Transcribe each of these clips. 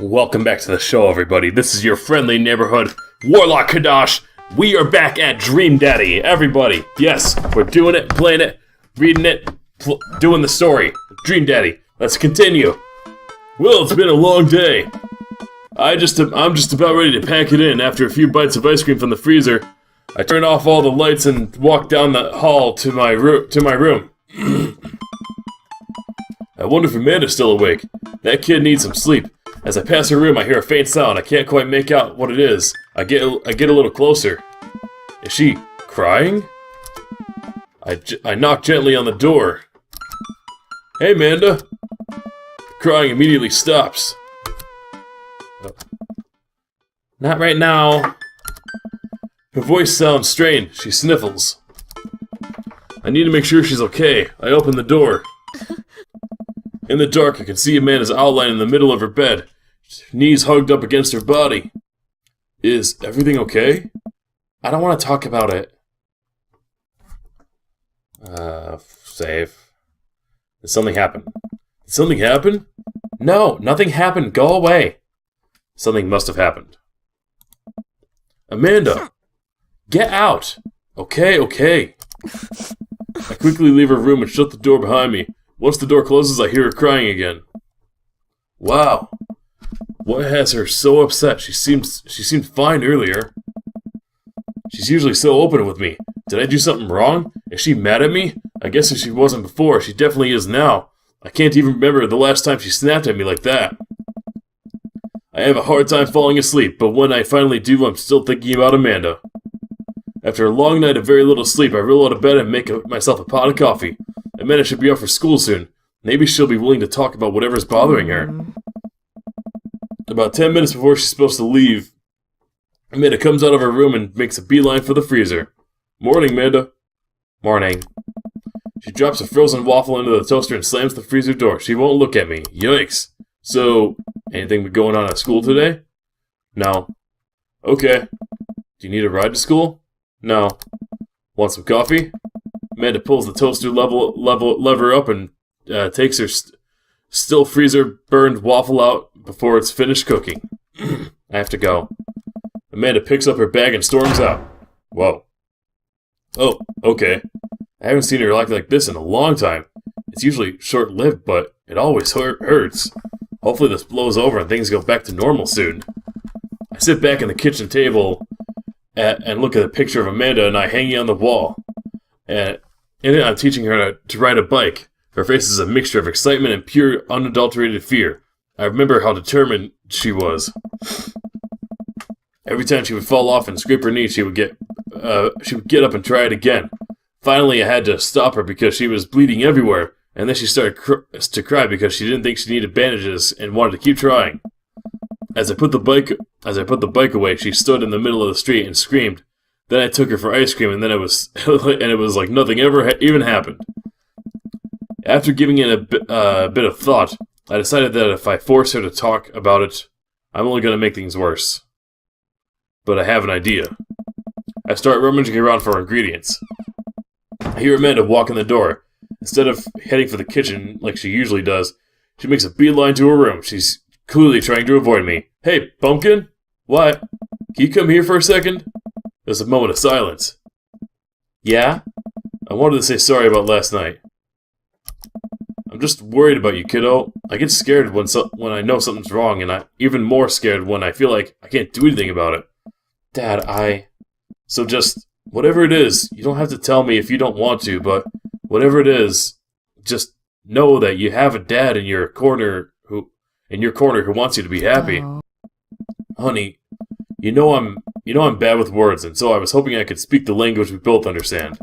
Welcome back to the show, everybody. This is your friendly neighborhood Warlock Kadash. We are back at Dream Daddy, everybody. Yes, we're doing it, playing it, reading it, doing the story. Dream Daddy. Let's continue. Well, it's been a long day. I'm just about ready to pack it in after a few bites of ice cream from the freezer. I turned off all the lights and walked down the hall to my room. I wonder if Amanda's still awake. That kid needs some sleep. As I pass her room, I hear a faint sound. I can't quite make out what it is. I get a little closer. Is she crying? I knock gently on the door. Hey, Amanda. The crying immediately stops. Not right now. Her voice sounds strained. She sniffles. I need to make sure she's okay. I open the door. In the dark, I can see Amanda's outline in the middle of her bed, knees hugged up against her body. Is everything okay? I don't want to talk about it. Save. Did something happen? Did something happen? No, nothing happened. Go away. Something must have happened. Amanda! Get out! Okay. I quickly leave her room and shut the door behind me. Once the door closes, I hear her crying again. Wow. What has her so upset? She seemed fine earlier. She's usually so open with me. Did I do something wrong? Is she mad at me? I guess if she wasn't before, she definitely is now. I can't even remember the last time she snapped at me like that. I have a hard time falling asleep, but when I finally do, I'm still thinking about Amanda. After a long night of very little sleep, I roll out of bed and make myself a pot of coffee. Amanda should be off for school soon. Maybe she'll be willing to talk about whatever's bothering her. About 10 minutes before she's supposed to leave, Amanda comes out of her room and makes a beeline for the freezer. Morning, Amanda. Morning. She drops a frozen waffle into the toaster and slams the freezer door. She won't look at me. Yikes. So, anything going on at school today? No. Okay. Do you need a ride to school? No. Want some coffee? Amanda pulls the toaster lever up and takes her still freezer-burned waffle out before it's finished cooking. I have to go. Amanda picks up her bag and storms out. Whoa. Oh, okay. I haven't seen her act like this in a long time. It's usually short-lived, but it always hurts. Hopefully this blows over and things go back to normal soon. I sit back in the kitchen table and look at a picture of Amanda and I hanging on the wall. And in it, I'm teaching her to ride a bike. Her face is a mixture of excitement and pure, unadulterated fear. I remember how determined she was. Every time she would fall off and scrape her knee, she would get up and try it again. Finally, I had to stop her because she was bleeding everywhere, and then she started to cry because she didn't think she needed bandages and wanted to keep trying. As I put the bike away, she stood in the middle of the street and screamed. Then I took her for ice cream, and then it was like nothing ever even happened. After giving it a bit of thought, I decided that if I force her to talk about it, I'm only going to make things worse. But I have an idea. I start rummaging around for ingredients. I hear Amanda walk in the door. Instead of heading for the kitchen like she usually does, she makes a beeline to her room. She's clearly trying to avoid me. Hey, Pumpkin? What? Can you come here for a second? There's a moment of silence. Yeah? I wanted to say sorry about last night. I'm just worried about you, kiddo. I get scared when I know something's wrong, and I'm even more scared when I feel like I can't do anything about it. Dad, So just, whatever it is, you don't have to tell me if you don't want to, but whatever it is, just know that you have a dad in your corner who wants you to be happy. Aww. Honey, you know I'm bad with words, and so I was hoping I could speak the language we both understand.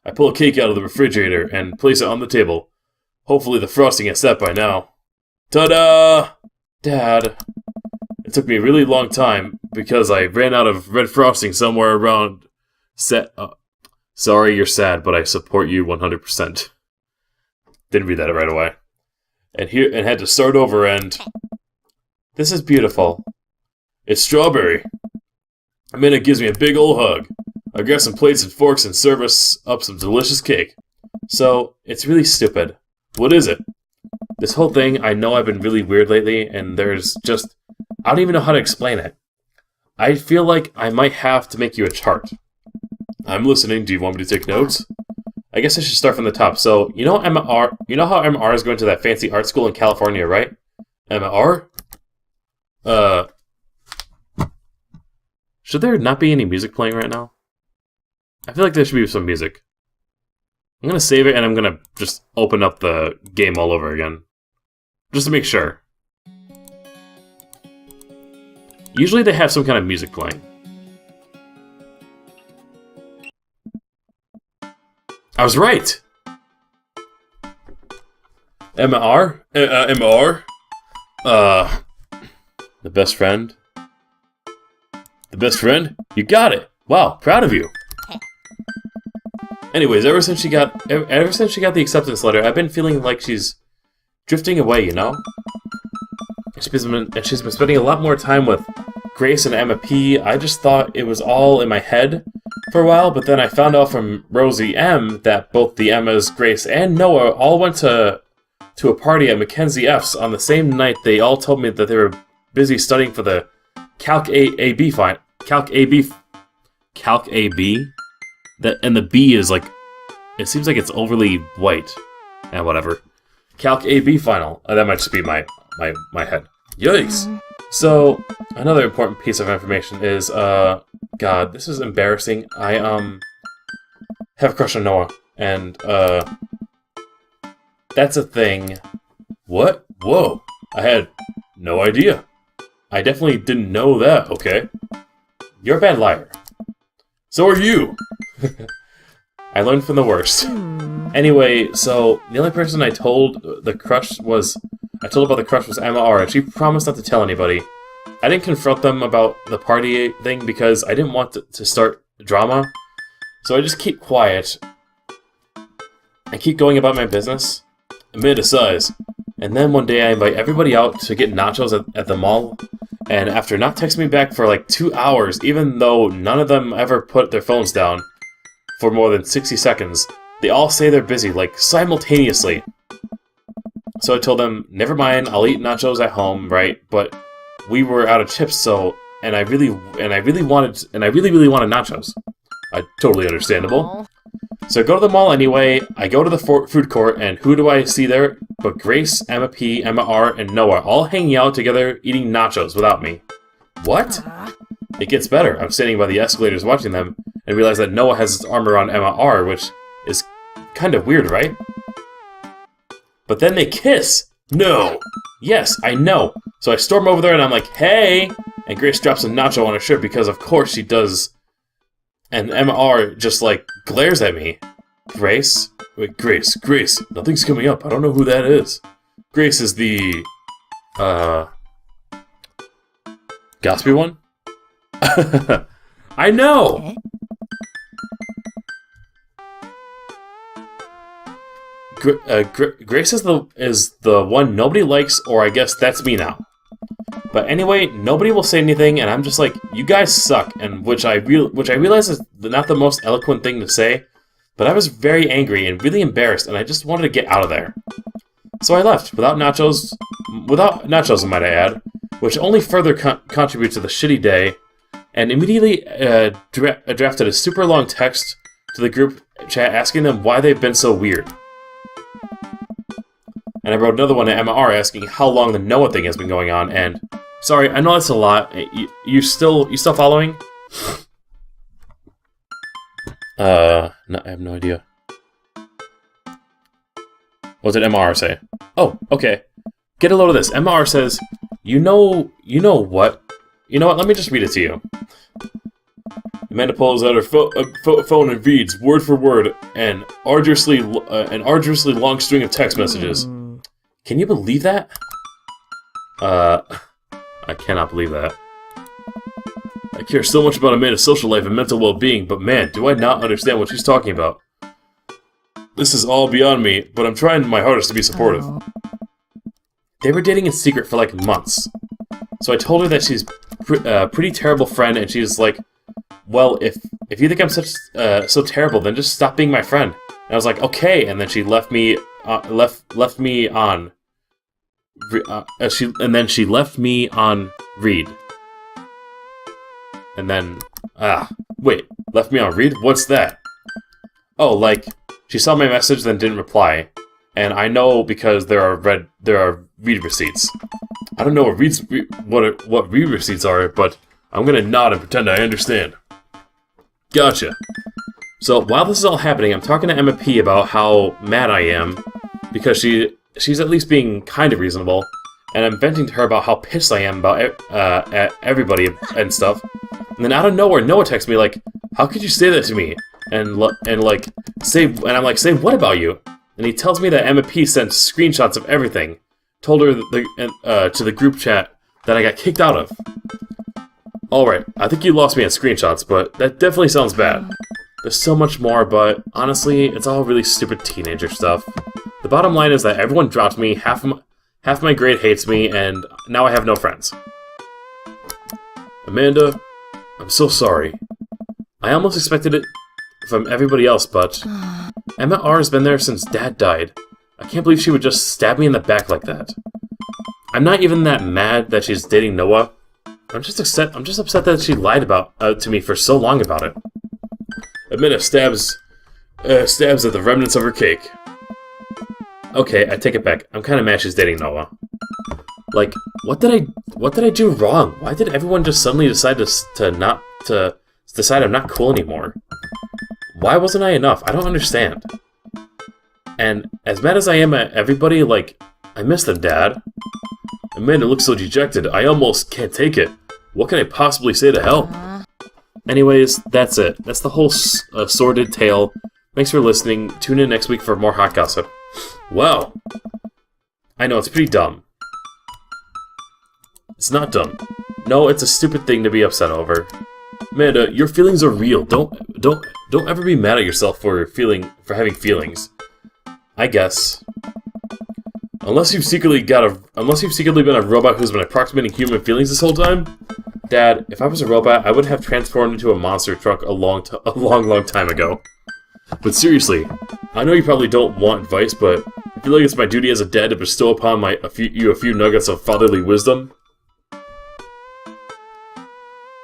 I pull a cake out of the refrigerator and place it on the table. Hopefully the frosting has set by now. Ta-da! Dad. It took me a really long time because I ran out of red frosting somewhere around Sorry you're sad, but I support you 100%. Didn't read that right away. And had to start over and... This is beautiful. It's strawberry. Amanda gives me a big ol' hug. I grab some plates and forks and serve us up some delicious cake. So, it's really stupid. What is it? This whole thing, I know I've been really weird lately, and there's just... I don't even know how to explain it. I feel like I might have to make you a chart. I'm listening. Do you want me to take notes? I guess I should start from the top. So, you know you know how Emma R is going to that fancy art school in California, right? Emma R? Should there not be any music playing right now? I feel like there should be some music. I'm gonna save it and I'm gonna just open up the game all over again. Just to make sure. Usually they have some kind of music playing. I was right! Emma R? Emma R? The best friend? The best friend? You got it! Wow, proud of you! Anyways, ever since she got the acceptance letter, I've been feeling like she's drifting away, you know? She's been spending a lot more time with Grace and Emma P. I just thought it was all in my head for a while, but then I found out from Rosie M. that both the Emmas, Grace, and Noah all went to a party at Mackenzie F's on the same night. They all told me that they were busy studying for the Calc AB fine. Calc AB? And the B is like, it seems like it's overly white. And whatever. Calc AB final. That might just be my head. Yikes! So, another important piece of information is, God, this is embarrassing. I, have a crush on Noah. And, that's a thing. What? Whoa! I had no idea. I definitely didn't know that, okay? You're a bad liar. So are you! I learned from the worst. Anyway, so the only person I told about the crush was Emma R, and she promised not to tell anybody. I didn't confront them about the party thing because I didn't want to start drama. So I just keep quiet. I keep going about my business. Amanda sighs. And then one day I invite everybody out to get nachos at the mall. And after not texting me back for like 2 hours, even though none of them ever put their phones down for more than 60 seconds, they all say they're busy, like simultaneously. So I told them, never mind, I'll eat nachos at home, right? But we were out of chips, so and I really wanted nachos. Totally understandable. Aww. So I go to the mall anyway. I go to the food court, and who do I see there but Grace, Emma P, Emma R, and Noah, all hanging out together eating nachos without me. What? It gets better. I'm standing by the escalators watching them, and realize that Noah has his arm around Emma R, which is kind of weird, right? But then they kiss! No! Yes, I know. So I storm over there and I'm like, hey! And Grace drops a nacho on her shirt because of course she does. And Emma R just like glares at me. Grace? Wait, Grace, nothing's coming up. I don't know who that is. Grace is the... Gossipy one? I know! Grace is the one nobody likes, or I guess that's me now. But anyway, nobody will say anything, and I'm just like, you guys suck, and which I realize is not the most eloquent thing to say, but I was very angry and really embarrassed, and I just wanted to get out of there. So I left, without nachos, I might add, which only further contributes to the shitty day, and immediately drafted a super long text to the group chat asking them why they've been so weird. And I wrote another one to Emma R asking how long the Noah thing has been going on, and... Sorry, I know that's a lot. You still following? No, I have no idea. What did Emma R say? Oh, okay. Get a load of this. Emma R says, you know what? You know what, let me just read it to you. Amanda pulls out her phone and reads, word for word, an arduously long string of text messages. Can you believe that? I cannot believe that. I care so much about Amanda's social life and mental well-being, but man, do I not understand what she's talking about. This is all beyond me, but I'm trying my hardest to be supportive. They were dating in secret for like months. So I told her that she's a pretty terrible friend, and she's like, well, if you think I'm so terrible, then just stop being my friend. And I was like, okay, and then she left me on. and then she left me on read. And then, wait, left me on read? What's that? Oh, like, she saw my message then didn't reply. And I know because there are read receipts. I don't know what read receipts are, but I'm gonna nod and pretend I understand. Gotcha. So while this is all happening, I'm talking to Emma P about how mad I am because she's at least being kind of reasonable, and I'm venting to her about how pissed I am about at everybody and stuff. And then out of nowhere, Noah texts me like, "How could you say that to me?" And I'm like, "Say what about you?" And he tells me that Emma P sent screenshots of everything, told her to the group chat that I got kicked out of. Alright, I think you lost me at screenshots, but that definitely sounds bad. There's so much more, but honestly, it's all really stupid teenager stuff. The bottom line is that everyone dropped me, half my grade hates me, and now I have no friends. Amanda, I'm so sorry. I almost expected it from everybody else, but Emma R has been there since Dad died. I can't believe she would just stab me in the back like that. I'm not even that mad that she's dating Noah. I'm just upset that she lied to me for so long about it. Amanda stabs at the remnants of her cake. Okay, I take it back. I'm kind of mad she's dating Noah. Like, what did I do wrong? Why did everyone just suddenly decide to decide I'm not cool anymore? Why wasn't I enough? I don't understand. And as mad as I am at everybody, like, I miss them, Dad. Amanda looks so dejected, I almost can't take it. What can I possibly say to help? Anyways, that's it. That's the whole sordid tale. Thanks for listening. Tune in next week for more hot gossip. Wow. I know, it's pretty dumb. It's not dumb. No, it's a stupid thing to be upset over. Amanda, your feelings are real. Don't ever be mad at yourself for having feelings. I guess. Unless you've secretly been a robot who's been approximating human feelings this whole time. Dad, if I was a robot, I would have transformed into a monster truck a long time ago. But seriously, I know you probably don't want advice, but I feel like it's my duty as a dad to bestow upon you a few nuggets of fatherly wisdom.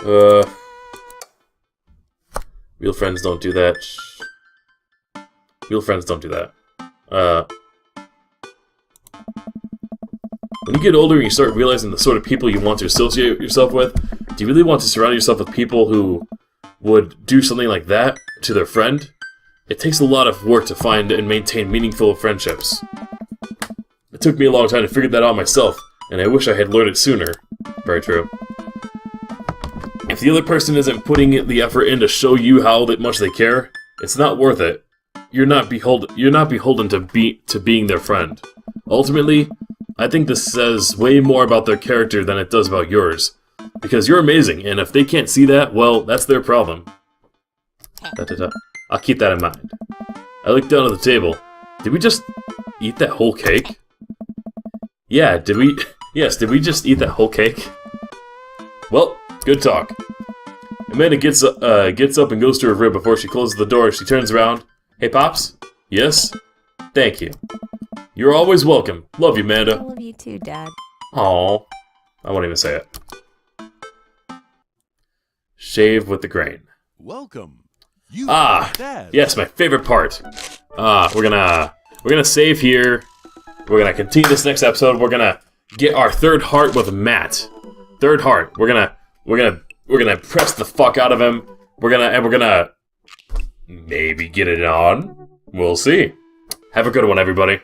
Real friends don't do that. Real friends don't do that. When you get older and you start realizing the sort of people you want to associate yourself with, do you really want to surround yourself with people who would do something like that to their friend? It takes a lot of work to find and maintain meaningful friendships. It took me a long time to figure that out myself, and I wish I had learned it sooner. Very true. If the other person isn't putting the effort in to show you how much they care, it's not worth it. You're not beholden to being their friend. Ultimately, I think this says way more about their character than it does about yours. Because you're amazing, and if they can't see that, well, that's their problem. I'll keep that in mind. I looked down at the table. Did we just eat that whole cake? Yeah, did we just eat that whole cake? Well, good talk. Amanda gets up and goes to her room before she closes the door. She turns around. Hey, Pops? Yes? Thank you. You're always welcome. Love you, Amanda. I love you too, Dad. Aww. I won't even say it. Shave with the grain. Welcome. Yes, my favorite part. We're gonna save here. We're gonna continue this next episode. We're gonna get our third heart with Matt. Third heart. We're gonna press the fuck out of him. We're gonna maybe get it on. We'll see. Have a good one, everybody.